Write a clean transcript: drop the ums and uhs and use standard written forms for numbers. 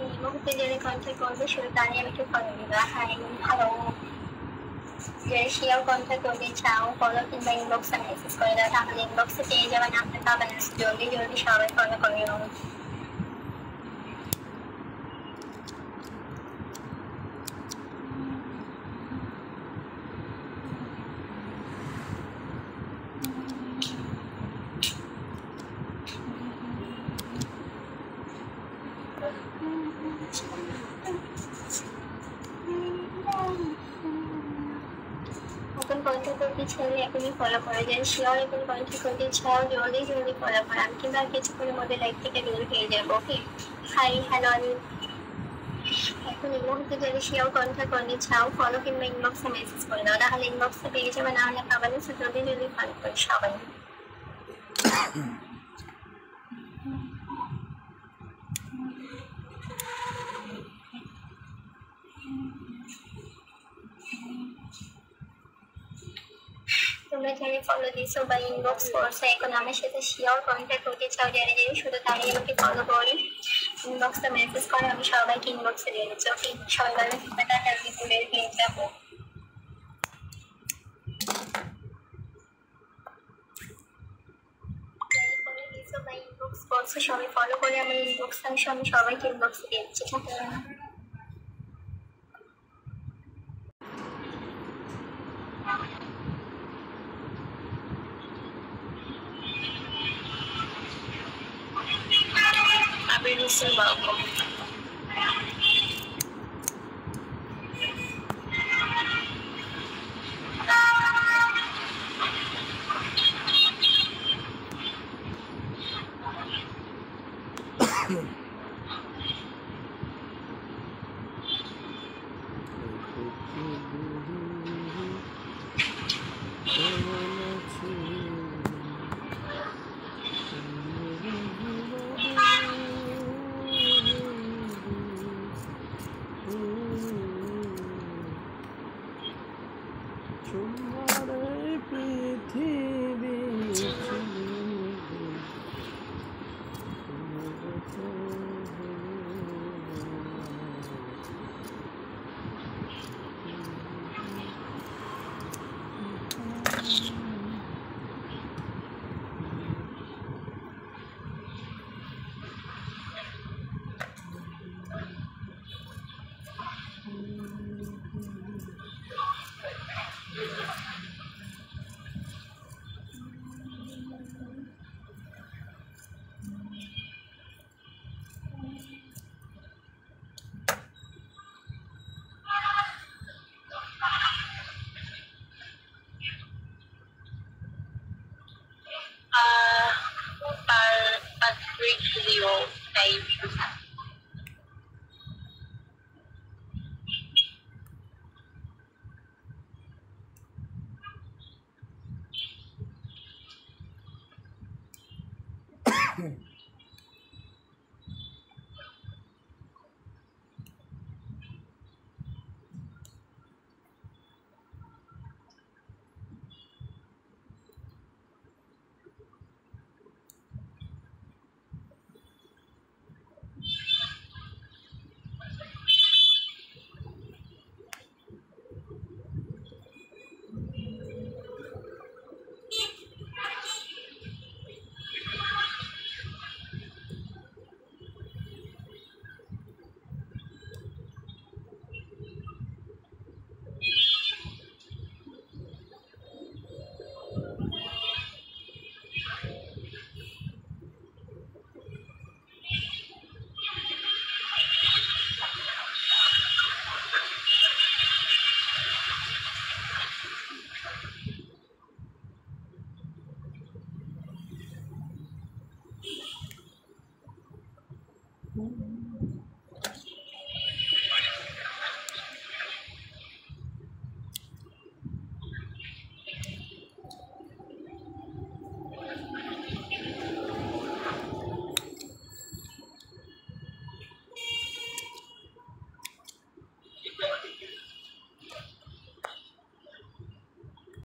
এই মুহূর্তে যারা কন্ট্যাক্ট করবে শুধু তারই আমাকে ফলো দিবা। Hi, hello. যারা শিওর কন্ট্যাক্ট করতে চাও ফলো কিংবা ইনবক্সে মেসেজ করে দাও, তাহলে ইনবক্সে পেয়ে যাবেন আপনার পাবেন। জলদি জলদি সবাই ফলো করে নাও। নতুন কন্ট্যাক্ট করতে চাইলে এখনই ফলো করে দেন। শিওর এখন কন্ট্যাক্ট করতে চাও জলদি জলদি ফলো করো। আমি কিংবা কিছুক্ষণের মধ্যে লাইফ থেকে দূর হয়ে যাবো। ওকে, হাই, হ্যালো। এখন এই মুহূর্তে যদি শিওর কন্ট্যাক্ট করতে চাও ফলো কিংবা ইনবক্সে মেসেজ করে দাও, তাহলে ইনবক্সে পেয়ে যাবে, না হলে পাবেন। জলদি জলদি ফলো করে সবাই। তোমরা যারা ফলো দিছো বা ইনবক্স করছো এখন আমার সাথে শিওর কন্ট্যাক্ট করতে চাও, যারা যারা শুধু তারাই আমাকে ফলো করে ইনবক্সে মেসেজ করে। আমি সবাইকে ইনবক্সে দিয়ে দিচ্ছি। ওকে, সবাই ভালো থাকবে। টাটা, আমি বের হয়ে যাবো। সবাই ফলো করে আমার ইনবক্স, আমি সবাইকে ইনবক্সে দিয়ে দিচ্ছি। I've been welcome. video